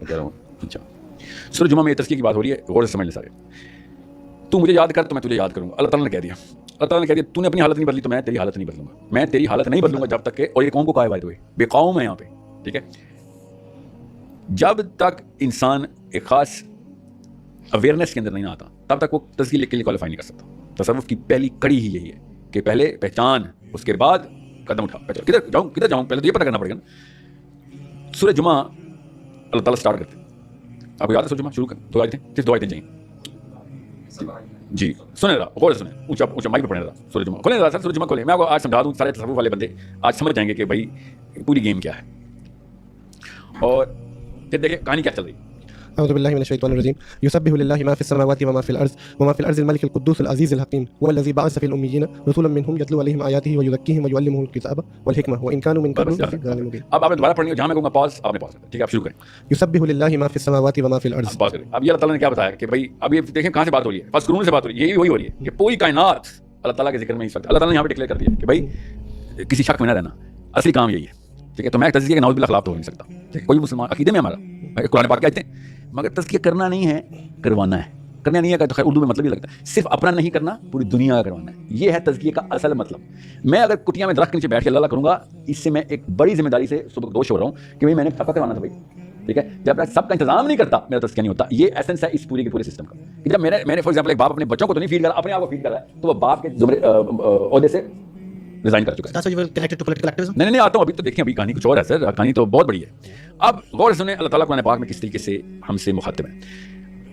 کہہ رہا ہوں. اچھا سورہ جمعہ میں یہ تزکیے کی بات ہو رہی ہے, غور سے سمجھ لیں سارے. تو مجھے یاد کر تو میں تجھے یاد کروں گا. اللہ تعالیٰ نے کہہ دیا, اللہ تعالیٰ نے کہہ دیا تو نے اپنی حالت نہیں بدلی تو میں تیری حالت نہیں بدلوں گا. میں تیری حالت نہیں بدلوں گا جب تک کہ, اور یہ قوم کو کہا ہے بھائی, ہوئے بے قوم ہے یہاں پہ, ٹھیک ہے. جب تک انسان ایک خاص اویئرنیس کے اندر نہیں آتا تب تک وہ تزکیے کے لیے کوالیفائی نہیں کر سکتا. تصوف کی پہلی کڑی ہی یہی ہے کہ پہلے پہچان, اس کے بعد قدم اٹھا. کدھر جاؤں پہلے تو یہ پتہ کرنا پڑے گا نا. سورہ جمعہ اللہ تعالیٰ سٹارٹ کرتے, آپ کو یاد ہے سورہ جمعہ شروع کر دو آیتیں, صرف 2 آیتیں چاہیے. جی سنیں ذرا, غور سے سنیں, اونچا مائک پہ پڑھیں ذرا. سورہ جمعہ کھولیں ذرا سر, سورہ جمعہ کھولیں. میں آپ کو آج سمجھا دوں, سارے تصوف والے بندے آج سمجھ جائیں گے کہ بھائی پوری گیم کیا ہے. اور پھر دیکھیں کہانی کیا چل رہی. اعوذ باللہ من الشیطان الرجیم. یسبح للہ ما فی السماوات وما فی الارض وما فی الارض الملک القدوس العزیز الحکیم هو الذی بعث فی الامیین رسولا منهم یتلو علیہم آیاتہ ویزکیہم ویعلمهم الکتاب والحکمہ وان کانوا من قبل لفی ضلال مبین. اب آپ نے دوبارہ پڑھنی ہے, جہاں میں کہوں گا پاز آپ نے پاز کرنا, ٹھیک ہے. آپ شروع کریں. یسبح للہ ما فی السماوات وما فی الارض. پاز کریں. اب یہ اللہ تعالیٰ نے کیا بتایا کہ بھائی اب یہ دیکھیں کہاں سے بات ہو رہی ہے, فذکرون سے بات ہو رہی ہے. یہی وہی ہو رہی ہے کہ پوری کائنات اللہ تعالیٰ کے ذکر میں اس وقت اللہ تعالیٰ نے یہاں پہ ڈکلیئر کر دیا کہ بھائی کسی شک میں نہ رہنا, اصلی کام یہی ہے, ٹھیک ہے. تو میں تزکیے کے نعوذ باللہ خلاف تو ہو نہیں سکتا. کوئی مسلمان عقیدے میں ہمارا قرآن پاک کہتے ہیں, مگر تزکیہ کرنا نہیں ہے, کروانا ہے. کرنا نہیں ہے تو خیر اردو میں مطلب یہ لگتا ہے, صرف اپنا نہیں کرنا, پوری دنیا کا کروانا ہے. یہ ہے تزکیے کا اصل مطلب. میں اگر کٹیا میں درخت کے نیچے بیٹھ کے اللہ کروں گا, اس سے میں ایک بڑی ذمہ داری سے صبح دوش ہو رہا ہوں کہ بھائی میں نے سب کا کروانا تھا بھائی, ٹھیک ہے. جب میں سب کا انتظام نہیں کرتا میرا تزکیہ نہیں ہوتا. یہ ایسنس ہے اس پورے کے پورے سسٹم کا. جب میں نے فار ایگزامپل ایک باپ اپنے بچوں کو تو نہیں فیڈ کرا, اپنے آپ کو فیڈ کر رہا ہے, تو وہ باپ کے عہدے سے ریزائن کر چکا ہے. نہیں آتا ہوں ابھی, تو دیکھیں ابھی کہانی کچھ اور ہے سر, کہانی تو بہت بڑی ہے. اب غور سے سنیں اللہ تعالیٰ قرآن پاک میں کس طریقے سے ہم سے مخاطب ہے.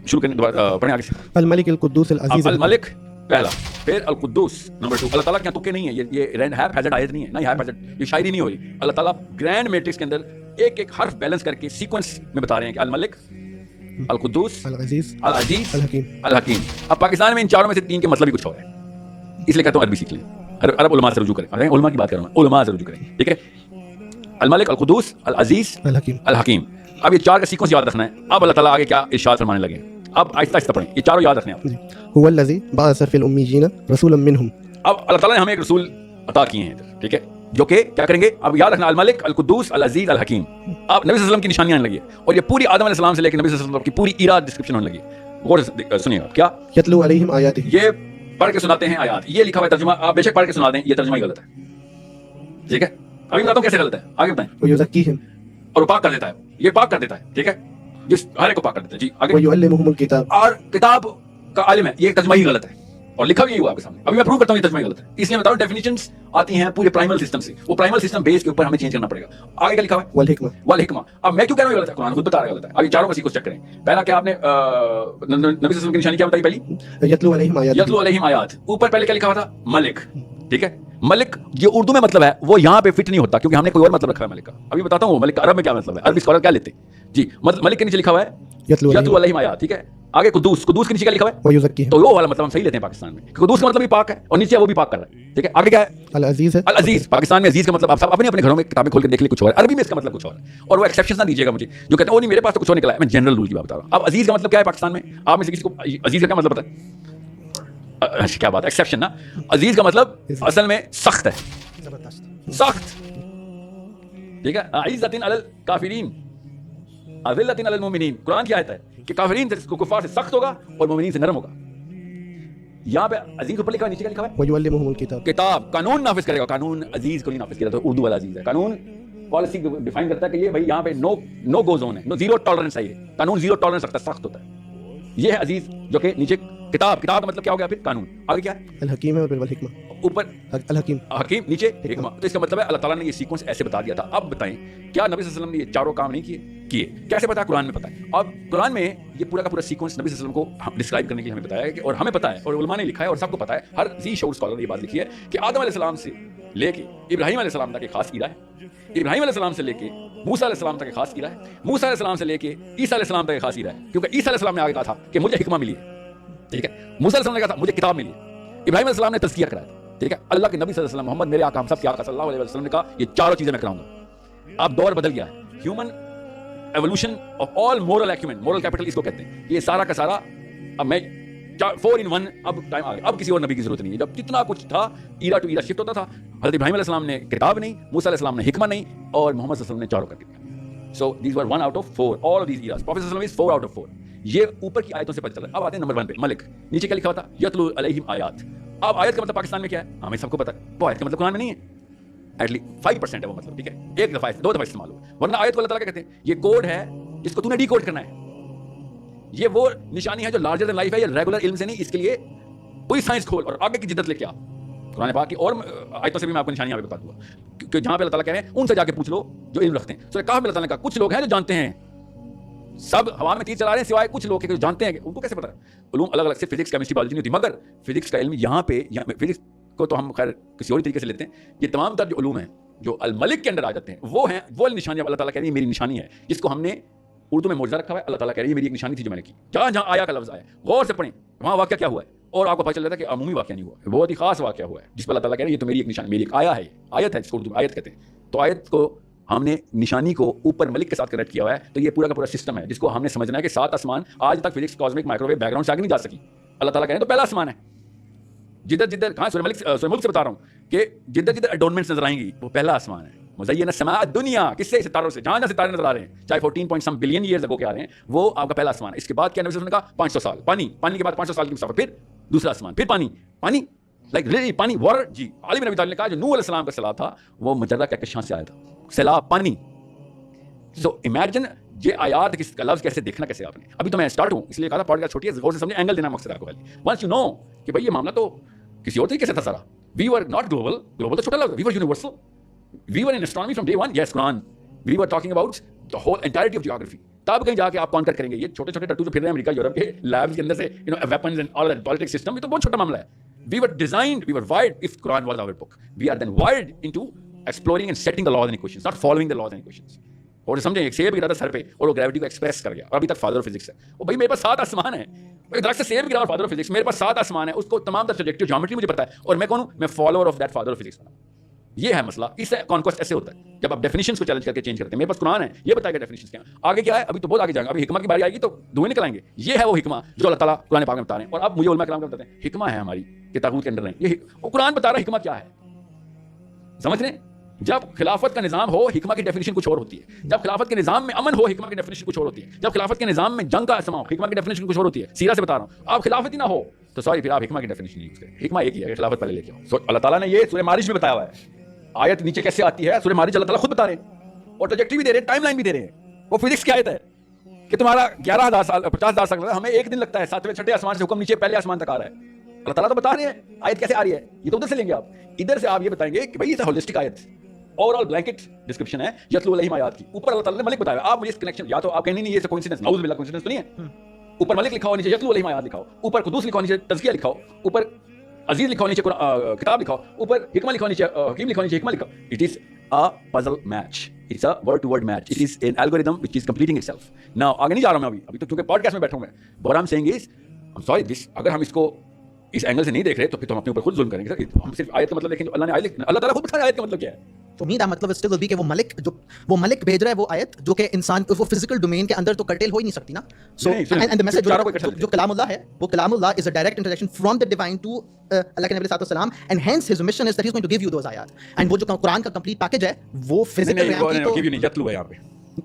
شروع کریں, پڑھیں آگے سے. الملک القدوس العزیز. الملک پہلا, پھر القدوس نمبر 2. اللہ تعالیٰ کے تکے نہیں ہے, یہ ہیپ ہیزڈ آیت نہیں ہے, نہ ہیپ ہیزڈ, یہ شاعری نہیں ہو رہی. اللہ تعالیٰ گرینڈ میٹرکس کے اندر ایک ایک حرف بیلنس کر کے سیکوینس میں بتا رہے ہیں کہ الملک, القدوس, العزیز, الحکیم. اب پاکستان میں ان چاروں میں سے 3 کے مطلب ہی کچھ اور ہے, اس لیے کہتا ہوں عربی سیکھ لیں, عرب علماء سے رجوع کریں. علماء کی بات کر رہا ہوں, علماء سے رجوع کریں, ٹھیک ہے. الملک, القدوس, العزیز, الحکیم. اب یہ 4 کا سیکوینس یاد رکھنا ہے. اب اللہ تعالیٰ آگے کیا ارشاد فرمانے لگے, اب آہستہ آہستہ پڑھیں, یہ چاروں یاد رکھنے ہیں آپ. هو الذی بعث فی الامیین رسولا منهم. اب اللہ تعالیٰ نے ہمیں ایک رسول عطا کیے ہیں, ٹھیک ہے, جو کہ کیا کریں گے. اب یاد رکھنا, الملک, القدوس, العزیز, الحکیم. اب نبی صلی اللہ علیہ وسلم کی نشانیاں آنے لگی, اور یہ پوری آدم علیہ السلام سے لے کے نبی صلی اللہ علیہ وسلم کی پوری ایرا ڈسکرپشن ہونے لگی. غور سے سنیے گا کیا. یتلو علیہم آیاتہ, یہ پڑھ کے سناتے ہیں آیات. یہ لکھا ہوا ہے ترجمہ, آپ بے شک پڑھ کے سنا دیں, یہ ترجمہ ہی غلط ہے, ٹھیک ہے. ابھی بتاتا ہوں کیسے غلط ہے, آگے بتائیں. ویزکیہم, اور پاک کر دیتا ہے, یہ پاک کر دیتا ہے, ٹھیک ہے, جس ہر ایک کو پاک کر دیتا ہے. جی آگے. ویعلمہم الکتاب, اور کتاب کا عالم ہے. یہ ترجمہ ہی غلط ہے اور لکھا بھی ہوا آپ کے سامنے. ابھی میں پروو کرتا ہوں یہ ترجمہ غلط ہے, اس لیے بتاؤں ڈیفینیشنز آتی ہیں پورے پرائمل سسٹم سے, وہ پرائمل سسٹم بیس کے اوپر ہمیں چینج کرنا پڑے گا. آگے کیا لکھا ہوا ہے, والحکمہ. والحکمہ. اب میں کیوں کہہ رہا ہوں غلط ہے, قرآن خود بتا رہا ہے غلط ہے. ابھی چاروں کو سیکوینس چیک کریں. پہلا کیا آپ نے نبی صلی اللہ علیہ وسلم کی نشانی کیا بتائی پہلی, یتلو علیہم آیاتہ, یتلو علیہم آیات. اوپر پہلے کیا لکھا ہوا تھا, ملک, ٹھیک ہے. ملک جو اردو میں مطلب ہے وہ یہاں پہ فٹ نہیں ہوتا کیونکہ ہم نے کوئی اور مطلب رکھا ہے ملک کا. ابھی بتاتا ہوں ملک کا عرب میں کیا مطلب ہے, عربی اسکالر کیا لیتے ہیں. جی ملک کے نیچے لکھا ہوا ہے یتلو علیہم آیات, ٹھیک ہے. آگے قدوس, قدوس کے نیچے کیا لکھا ہوا ہے, ویزکیہم. تو وہ والا مطلب ہم صحیح لیتے ہیں پاکستان میں, قدوس کا مطلب بھی پاک ہے اور نیچے وہ بھی پاک کر رہا ہے, ٹھیک ہے. آگے کیا ہے, العزیز ہے. العزیز. پاکستان میں عزیز کا مطلب آپ سب اپنے اپنے گھروں میں کتابیں کھول کے دیکھ لیں, کچھ اور ہے. عربی میں اس کا مطلب کچھ اور ہے, اور وہ ایکسیپشن نہ دیجیے گا مجھے جو کہتے ہیں وہ نہیں میرے پاس تو کچھ اور نکلا ہے. میں جنرل رول کی بات بتا رہا ہوں. اب عزیز کا مطلب کیا ہے پاکستان میں, آپ میں سے کسی کو عزیز کا کیا مطلب پتا ہے, کیا بات ہے, ایکسیپشن نا. عزیز کا مطلب اصل میں سخت ہے, سخت, ٹھیک ہے. عزت علی الکافرین اذلۃ علی المؤمنین. قرآن کی آیت ہے کہ کافرین سے, کفار سے سخت ہوگا اور مومنین سے نرم ہوگا. یہاں پہ عزیز اوپر لکھا ہے, نیچے کیا لکھا ہے, ویعلمہم الکتاب. کتاب, قانون نافذ کرے گا. قانون عزیز کو نہیں نافذ کیا تو اردو والا عزیز ہے. قانون پالیسی ڈیفائن کرتا ہے کہ یہ بھائی یہاں پہ نو گو زون ہے, نو زیرو ٹالرنس ہے. یہ قانون زیرو ٹالرنس رکھتا ہے, سخت ہوتا ہے. یہ ہے عزیز جو کہ نیچے کتاب, کتاب کا مطلب کیا ہو گیا پھر قانون. آگے کیا ہے, الحکیم ہے, اور والحکمہ, اوپر الحکیم, حکیم, نیچے حکمہ. تو اس کا مطلب ہے اللہ تعالیٰ نے یہ سیکوینس ایسے بتا دیا تھا. اب بتائیں کیا نبی صلی اللہ علیہ وسلم نے یہ چاروں کام نہیں کیے, کیسے پتا, قرآن میں پتا ہے. اب قرآن میں یہ پورا کا پورا سیکوینس نبی صلی اللہ علیہ وسلم کو ڈسکرائب کرنے کے لیے ہمیں بتایا ہے, اور ہمیں پتا ہے, اور علماء نے لکھا ہے, اور سب کو پتا ہے, ہر ذی شعور اسکالر نے یہ بات لکھی ہے کہ آدم علیہ السلام سے لے کے ابراہیم علیہ السلام تک ایک خاص ایرا ہے, ابراہیم علیہ السلام سے لے کے موسیٰ علیہ السلام تک ایک خاص ایرا ہے, موسیٰ علیہ السلام سے لے کے عیسیٰ علیہ السلام تک ایک خاص ایرا ہے. کیونکہ عیسیٰ علیہ السلام نے آگے کہا تھا کہ مجھے حکمہ ملی ہے, ٹھیک ہے. موسیٰ علیہ السلام نے کہا تھا مجھے کتاب ملی ہے. ابراہیم علیہ السلام نے تزکیہ کرایا تھا, ٹھیک ہے. اللہ کے نبی صلی اللہ علیہ وسلم محمد میرے آقا ہم سب کے آقا صلی اللہ علیہ وسلم نے کہا یہ چاروں چیزیں میں کراؤں گا. اب دور بدل گیا ہے, human evolution of all moral acumen, moral capital اس کو کہتے ہیں. یہ سارا کا سارا اب میں 4 in 1, اب ٹائم آ گیا, اب کسی اور نبی کی ضرورت نہیں ہے. جب جتنا کچھ تھا ایرا ٹو ایرا شفٹ ہوتا تھا. حضرت ابراہیم علیہ السلام نے کتاب نہیں, موسیٰ علیہ السلام نے حکمہ نہیں, اور محمد صلی اللہ علیہ وسلم نے چاروں کر دیا. So these were 1 out of 4. All of these eras. Prophet ﷺ is 4 out of 4. ये ऊपर की आयतों से पता चला। अब आते हैं नंबर 1 पे, मलिक। नीचे क्या लिखा हुआ था? यतलू अलैहिम आयात। अब आयत का मतलब पाकिस्तान में क्या है? हमें सबको पता है। वो आयत का मतलब कुरान में नहीं है। एटलीस्ट 5% है वो मतलब, ठीक है? एक दफा, 2 दफा इस्तेमाल हुआ। वरना आयत को अल्लाह ताला क्या कहते हैं? ये कोड है जिसको तूने डिकोड करना है। ये वो निशानी है जो लार्जर देन लाइफ है, ये रेगुलर इल्म से नहीं, इसके लिए पूरी साइंस खोल और आगे की जिद्दत लेके आ। कुरान पाक की और आयतों से भी मैं आपको निशानियां बता दूंगा कि जहां पे अल्लाह ताला कह रहे हैं उनसे जाके पूछ लो जो इल्म रखते हैं। सूरह कहफ में अल्लाह ताला ने कहा कुछ लोग हैं जो जानते हैं, सब हवा में तीर चला रहे हैं सिवाय कुछ लोग के जो जानते हैं। उनको कैसे पता है? उलूम अलग अलग से, फिजिक्स केमिस्ट्री बायोलॉजी नहीं होती, मगर फिजिक्स का इल्म यहाँ पे, फिजिक्स को तो हम खैर किसी और तरीके से लेते हैं। ये तमाम तर जो उलूम हैं जो अल मलिक के अंदर आ जाते हैं, वो हैं वो निशानियां। अल्लाह ताला कह रही है मेरी निशानी है, जिसको हमने उर्दू में मौजूदा रखा हुआ है। अल्लाह ताला कह रही है मेरी एक निशानी थी जो मैंने की। जहाँ जहाँ आया का लफ्ज़ आया गौर से पढ़ें, वहाँ वाक़या क्या हुआ है, और आपको पता चल जाता है कि अमूमी वाक़या नहीं हुआ, बहुत ही खास वाक़या हुआ है जिस पर अल्लाह ताला कह रही है ये तो मेरी एक निशानी, मेरी एक आया है, आयत है, जिसको उर्दू में आयत कहते हैं। तो आयत को हमने निशानी को ऊपर मलिक के साथ कनेक्ट किया हुआ है। तो ये पूरा का पूरा सिस्टम है जिसको हमने समझना है कि 7 आसमान आज तक फिजिक्स, कॉस्मिक, माइक्रोवेव बैकग्राउंड से आगे नहीं जा सकी। अल्लाह ताला कह रहे हैं तो पहला आसमान है। जिधर जिधर कहाँ सूरह मुल्क से बता रहा हूँ कि जिधर जिधर एडोनमेंट्स नजर आएंगी वो पहला आसमान है। मुज़य्यन समा दुनिया, किससे? सितारों से। जहाँ जहाँ सितारे नजर आ रहे हैं, चाहे 14 point some billion years ago के आ रहे हैं, वो आपका पहला आसमान है। इसके बाद क्या नबी ने कहा 500 साल पानी, पानी के बाद 500 साल की मुसाफिर, फिर दूसरा आसमान, फिर पानी, पानी लाइक रियली पानी, वाटर। जी अली बिन अबी तालिब ने कहा जो नूह अलैहिस्सलाम का सैलाब था वो मुजर्रद कहकशां से आया था, सैलाब पानी। सो इमेजिन ये आयात का लफ्ज़ कैसे देखना, कैसे आपने। अभी तो मैं स्टार्ट हूँ इसलिए कहा था पॉडकास्ट छोटी है, गौर से समझे, एंगल देना मकसद आपको पहले। वंस यू नो कि भाई ये मामला तो किसी और तरीके से था सारा। We were not global, global तो छोटा लफ्ज़, we were universal, we were in astronomy from day one. Yes Quran, we were talking about the whole entirety of geography. तब कहीं जाके आप कॉन्कर करेंगे। ये छोटे छोटे टट्टू जो फिर रहे हैं अमेरिका यूरोप के लैब्स के अंदर से, you know, weapons and all that politics system, ये तो बहुत छोटा मामला है। We were designed, we were wired, if Quran was our book, we are then wired into exploring and setting the laws and equations, not following the laws and equations. और समझे, एक सेब गिरा था सर पे और वो ग्रेविटी को एक्सप्रेस कर गया, और अभी तक फादर ऑफ फिजिक्स है वो। भाई मेरे पास 7 आसमान है, दरख्त से सेब गिरा और फादर ऑफ फिजिक्स, मेरे पास 7 आसमान है, उसको तमाम तरह सब्जेक्टिव ज्योमेट्री मुझे पता है, और मैं कौन हूं? मैं follower of that father of physics. ये है मसला। इससे कॉन्क्वेस्ट ऐसे होता है जब आप डेफिनेशंस को चैलेंज करके चेंज करते हैं। मेरे पास कुरान है, ये बताएगा डेफिनेशंस क्या है। आगे क्या है अभी तो बहुत आगे जाएंगे, अभी हिकमा की बारी आएगी तो धुएं निकल आएंगे। ये है वो हिकमा जो अल्लाह ताला कुरान पाक में बता रहे हैं, और अब मुझे उलमा कलाम बताते हैं हिकमा है हमारी कि तागूत के अंदर नहीं, ये कुरान बता रहा है हिकमा क्या है। समझ रहे हैं? जब खिलाफत का निजाम हो हिकमा की डेफिनेशन कुछ और होती है, जब खिलाफत के निजाम में अमन हो हिकमा की डेफिनेशन कुछ और होती है, जब खिलाफत के निजाम में जंग का असमा हो हिकमा की डेफिनेशन कुछ और होती है। सीरा से बता रहा हूँ, आप खिलाफत ही ना हो तो सॉरी फिर आप हिकमा की डेफिनेशन यूज करें। हिकमा एक ही है, खिलाफत पहले लेके आओ। अल्लाह ताला ने ये सूरह मारिज में बताया हुआ है। आयत नीचे कैसे आती है सूरह मारिज, अल्लाह ताला खुद बता रहे हैं और ट्रैजेक्टरी भी दे रहे हैं, टाइमलाइन भी दे रहे हैं। वो फिजिक्स की आयत है कि तुम्हारा 11,000 साल 50,000 साल लगता है, हमें एक दिन लगता है। 7वें 6ठे आसमान से हुक्म नीचे पहले आसमान तक आ रहा है। अल्लाह ताला तो बता रहे हैं आयत कैसे आ रही है। ये तो उधर से लेंगे आप, इधर से आप ये बताएंगे कि भाई ये होलिस्टिक आयत, ओवरऑल ब्लैंकेट डिस्क्रिप्शन है यतलू अलैहिम आयात की। ऊपर अल्लाह ताला ने मलिक बताया, आप मुझे इस कनेक्शन, या तो आप कहेंगे नहीं ये कोइंसिडेंस, नाउज़ बिल्लाह कोइंसिडेंस तो नहीं है। ऊपर मलिक लिखा हो, नीचे यतलू अलैहिम आयात लिखा हो, ऊपर कुदूस लिखा हो, नीचे तज़किया लिखा हो, ऊपर अजीज लिखा हो, नीचे किताब लिखा हो, ऊपर हिकमा लिखा हो, नीचे हकीम लिखा हो, नीचे हिकमा लिखा हो। It is a puzzle match, it's a word to word match, it is an algorithm which is completing itself. Now आगे नहीं जा रहा मैं अभी तो क्योंकि पॉडकास्ट में बैठा हूं मैं। what I'm saying is I'm sorry this, अगर हम इसको इस एंगल से नहीं देख रहे तो फिर तो हम अपने ऊपर खुद जुल्म करेंगे। हम सिर्फ आयत का मतलब देखेंगे, अल्लाह ने आयत, अल्लाह ताला खुद बता रहा है आयत का मतलब क्या है। For me, that मतलब still will be कि वो मलिक भेज रहा है वो आयत जो कि इंसान वो फिजिकल डोमेन के अंदर तो कर्टेल हो ही नहीं सकती ना। So and the message जो कलामुल्लाह है वो कलामुल्लाह is a direct introduction from the divine to अल्लाह के नबी सल्लल्लाहु अलैहि वसल्लम, and hence his mission is that he's going to give you those ayat, and वो जो कुरान का कंप्लीट पैकेज है वो फिजिकल रियलिटी तो नहीं यतलू है यहाँ पे,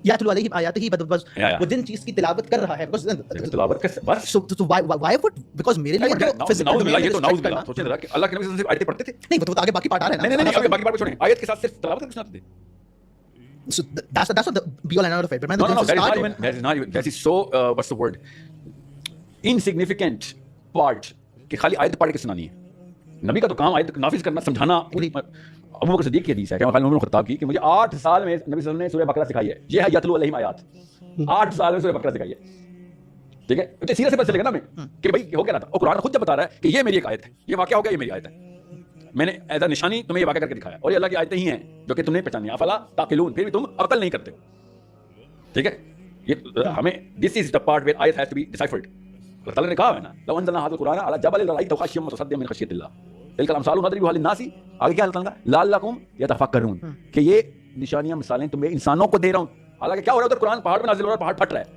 यतलू अलैहिम आयातिही, बस वो दिन चीज की तिलावत कर रहा है because तिलावत कर बस। so why would, because मेरे लिए तो फिजिकल डोमेन ये तो नाउज़ बिल्लाह, सोचिए जरा कि अल्लाह के नबी सिर्फ आयतें पढ़ते थे। नहीं वो तो आगे बाकी पार्ट आ रहा है ना। नहीं आगे बाकी पार्ट को छोड़ें, आयत के साथ सिर्फ तिलावत करके सुनाते थे। So that's what the be all and all of it. But man, no, that is so what's the word, insignificant part कि खाली आयत पढ़ के सुनानी है। नबी का तो काम आयत नाफिज करना, समझाना। अबू बकर सिद्दीक़ की हदीस है कि खालिद इब्न खत्ताब की कि मुझे 8 साल में नबी सल्लल्लाहु अलैहि वसल्लम ने सूरह बकरा सिखाई है। ये है यतलू अलैहिम आयात, 8 साल में सूरह बकरा सिखाई है। ठीक है, तो सीधा से पता चलेगा ना हमें कि भाई हो क्या रहा था। और कुरान खुद जब बता रहा है कि ये मेरी एक आयत है, ये वाकया हो गया, ये मेरी आयत है, मैंने एज अ निशानी तुम्हें ये वाक़या करके दिखाया, और ये अल्लाह की आयतें ही हैं जो कि तुमने पहचानी। अफला ताक़िलून, फिर भी तुम अकल नहीं करते हो। ठीक है, ये हमें this is the part where आयत has to be deciphered. Allah ताला ने कहा है ना लौ अंज़लना हाज़ल कुरान अला जबल रअयतहु ख़ाशिय्यन मुतसद्दिअन मिन ख़श्यतिल्लाह तिलकल अमसालु नदरिबुहा लिन्नासी। आगे क्या अल्लाह ताला लअल्लकुम यतफ़क्करून, कि ये निशानियां मिसालें तुम्हें इंसानों को दे रहा हूं। हालांकि क्या हो रहा है उधर कुरान पहाड़ पे नाज़िल हो रहा है, पहाड़ फट रहा है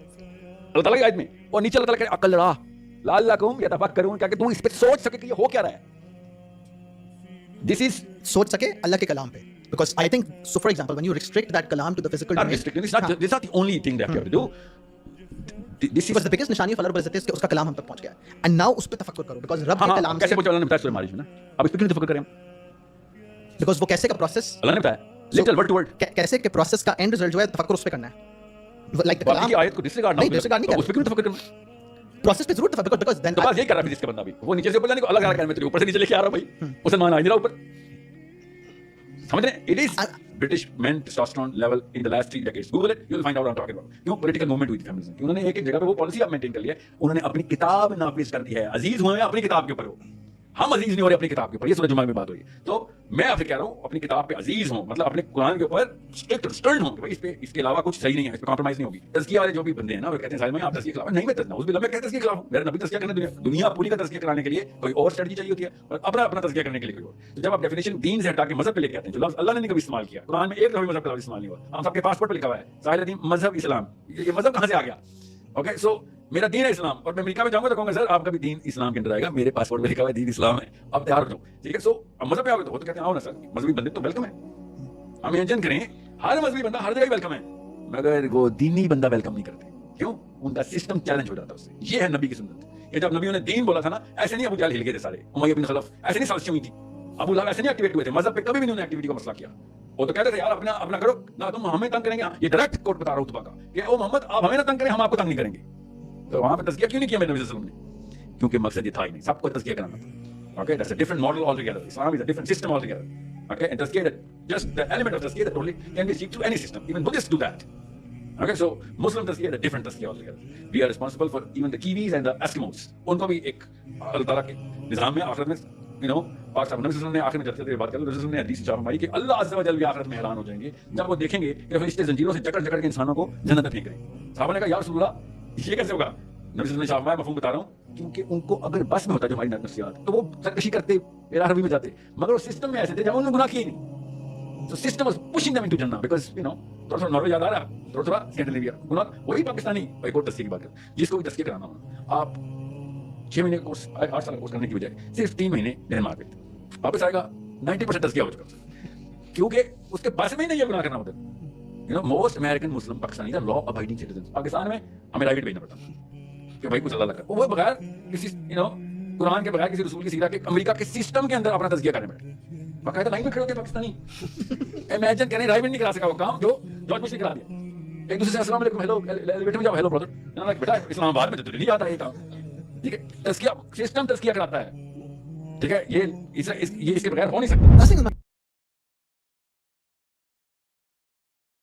अल्लाह ताला की आयत में, और नीचे अल्लाह ताला कह रहा है अकल रहा लअल्लकुम यतफ़क्करून, क्या कि तुम इस पे सोच सके कि ये हो क्या रहा है। दिस इज सोच सके अल्लाह के कलाम पे, Because I think, so for example, when you restrict that kalam to the physical Not domain, restricting. This is not the only thing that you have to do. This is because the biggest nishani of Allah Rabbul Izzat is कि उसका कलाम हम तक पहुंच गया है, and now उस पे तफक्कुर करो, because रब के कलाम कैसे से, पहुंचा अल्लाह ने बताया सूरह मारिज में ना, अब इस पे क्यों नहीं तफक्कुर करें हम? because वो कैसे का process, अल्लाह ने बताया लिटरल वर्ड टू वर्ड। कैसे के process का end result जो है तफक्कुर उस पे करना है, like the बाकी की कलाम आयत को डिसरिगार्ड ना नहीं, disregard नहीं उस पे क्यों तफक्कुर करना? process पे जरूर तफक्कुर, because then तो बस यही कर रहा है फिजिक्स का बंदा भी, वो नीचे से ऊपर जाने को अलग अलग मैं तेरे ऊपर से नीचे लेके आ रहा हूं भाई, मुसलमान आ नहीं रहा ऊपर, समझ रहे हैं? It is British main testosterone level in the last 3 decades, Google it, you will find out what I am talking about. क्यों पॉलिटिकल मूवमेंट हुई थी फेमिनिज्म की, उन्होंने एक एक जगह पे वो पॉलिसी अब मेंटेन कर लिया है, उन्होंने अपनी किताब नाफिज कर दी है, अजीज हुए हैं अपनी किताब के ऊपर, हो हम अजीज नहीं हो रहे अपनी किताब के ऊपर, ये सूरह जुमा में बात हुई है। तो मैं आपसे कह रहा हूं अपनी किताब पे अजीज हो, मतलब अपने कुरान के ऊपर स्ट्रिक्ट स्टर्न हो कि भाई इस पे, इसके अलावा कुछ सही नहीं है, इस पे कॉम्प्रोमाइज नहीं होगी। तज़किया वाले जो भी बंदे हैं ना, वो कहते हैं साहिल में आप तज़किया के खिलाफ नहीं, मैं उस बिल्ला में कहते तज़किया के खिलाफ हूं, मेरा नबी तज़किया करने दुनिया पूरी का तज़किया कराने के लिए कोई और स्ट्रेटजी चाहिए होती है, और अपना अपना तज़किया करने के लिए कोई और। तो जब आप डेफिनेशन दीन से हटा के मजहब पे लेके आते हैं, जो लफ्ज़ अल्लाह ने कभी इस्तेमाल किया, कुरान में एक दफा मजहब का लफ्ज़ इस्तेमाल नहीं हुआ, हम सबके पासपोर्ट पे लिखा हुआ है साहिल अदीम मजहब इस्लाम, ये मजहब कहां से आ गया? ओके, सो मेरा दीन है इस्लाम, और मैं अमेरिका में जाऊंगा तो कहूंगा सर आपका भी दीन इस्लाम के अंदर आएगा, मेरे पासपोर्ट में लिखा हुआ है दीन इस्लाम है, आप तैयार हो जाओ, ठीक है? सो मजहब पे आओगे तो वो तो कहते हैं आओ ना सर, मजहबी बंदे तो वेलकम है, हम इमेजिन करें हर मजहबी बंदा हर जगह वेलकम है, मगर वो दीनी बंदा वेलकम नहीं करते, क्यों? उनका सिस्टम चैलेंज हो जाता है उससे। ये है नबी की सुन्नत। ये जब नबियों ने दीन बोला था ना, ऐसे नहीं अबू जहल हिल गए थे सारे, उमय्या बिन खलफ ऐसे नहीं साजिशें हुई थी, अबू लहब ऐसे नहीं एक्टिवेट हुए थे, मजहब पे कभी भी उन्होंने एक्टिविटी का मसला किया। वो तो कहते थे यार अपना अपना करो ना, तुम हमें तंग करेंगे, ये डायरेक्ट कोट बता रहा हूं तुबा का कि ओ मोहम्मद आप हमें ना तंग करें, हम आपको तंग नहीं करेंगे। तो वहां पे तज़किया क्यों नहीं किया मेरे नबी सल्लल्लाहु अलैहि वसल्लम ने? क्योंकि मकसद ये था ही नहीं, सबको तज़किया कराना था। Okay, that's a different model altogether, Islam is a different system altogether. Okay, and तज़किया जस्ट द एलिमेंट ऑफ तज़किया that only can be seeked through any system, even Buddhist do that. Okay, so Muslim तज़किया is a different तज़किया altogether. We are responsible for even the Kiwis and the Eskimos. उनको भी एक अल्लाह ताला के निज़ाम में आखिरत में, you know, पाक साहब नबी सल्लल्लाहु अलैहि वसल्लम ने आखिर में चलते बात कर, रसूल ने हदीस छाप मारी कि अल्लाह अज़्ज़ा व जल भी आखिरत में हैरान हो जाएंगे जब वो देखेंगे कि फरिश्ते जंजीरों से जकड़ जकड़ के इंसानों को जन्नत में फेंक रहे हैं। साहब ने कहा या रसूल अल्लाह ये कैसे होगा? नबी सल्लल्लाहु अलैहि वसल्लम ने छाप मारा, मफ़हूम बता रहा हूं, क्योंकि उनको अगर बस में होता जो हमारी नफ्सियात तो वो सरकशी करते, मेरा अरबी में जाते, मगर वो सिस्टम में ऐसे थे जब उन्होंने गुनाह किए नहीं। So system was pushing them into Jannah because you know थोड़ा नॉर्वे याद आ रहा है, थोड़ा स्कैंडिनेविया गुनाह, वही पाकिस्तानी एक और तस्कीर की बात कर, जिसको भी तस्कीर कराना हो आप 6 महीने कोर्स 8 साल कोर्स करने की बजाय सिर्फ 3 महीने डेनमार्क में वापस आएगा 90% तस्कीर हो चुका, क्योंकि उसके पास में ही नहीं है गुनाह करना होता। You know most American Muslim Pakistani are law abiding citizen. Pakistan में हमें राइट भेजना पड़ता कि भाई कुछ अल्लाह का वो बगैर किसी यू नो कुरान के बगैर किसी रसूल की सीरा के अमेरिका के सिस्टम के अंदर अपना तज़किया करने बैठे, बाकायदा लाइन में खड़े होते पाकिस्तानी। इमेजिन करें राइट नहीं करा सका वो काम जो जॉर्ज बुश ने करा दिया, एक दूसरे से अस्सलाम वालेकुम हेलो एलिवेटर में जाओ हेलो ब्रदर, बेटा इस्लामाबाद में तो नहीं आता है ये काम, ठीक है? तज़किया सिस्टम तज़किया कराता है, ठीक है? ये इसके बगैर हो नहीं सकता। Nothing